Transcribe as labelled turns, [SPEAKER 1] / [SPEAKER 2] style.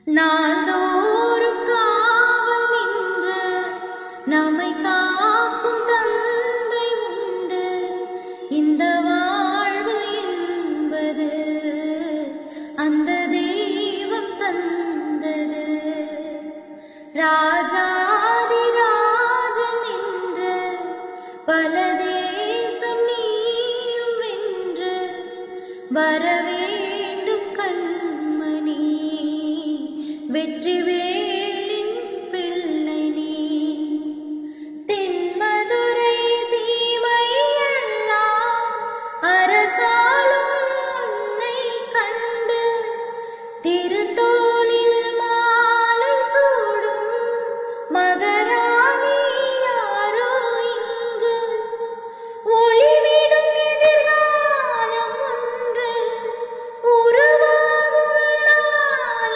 [SPEAKER 1] நாள்தோறும் காவல் நின்ற நம்மை காக்கும் தந்தை உண்டு. இந்த வாழ்வு என்பது அந்த தெய்வம் தந்தது. ராஜாதி ராஜன் என்ற பல தேசம் நீயும் வென்று வரவேண்டும் கண்மணி. வெற்றி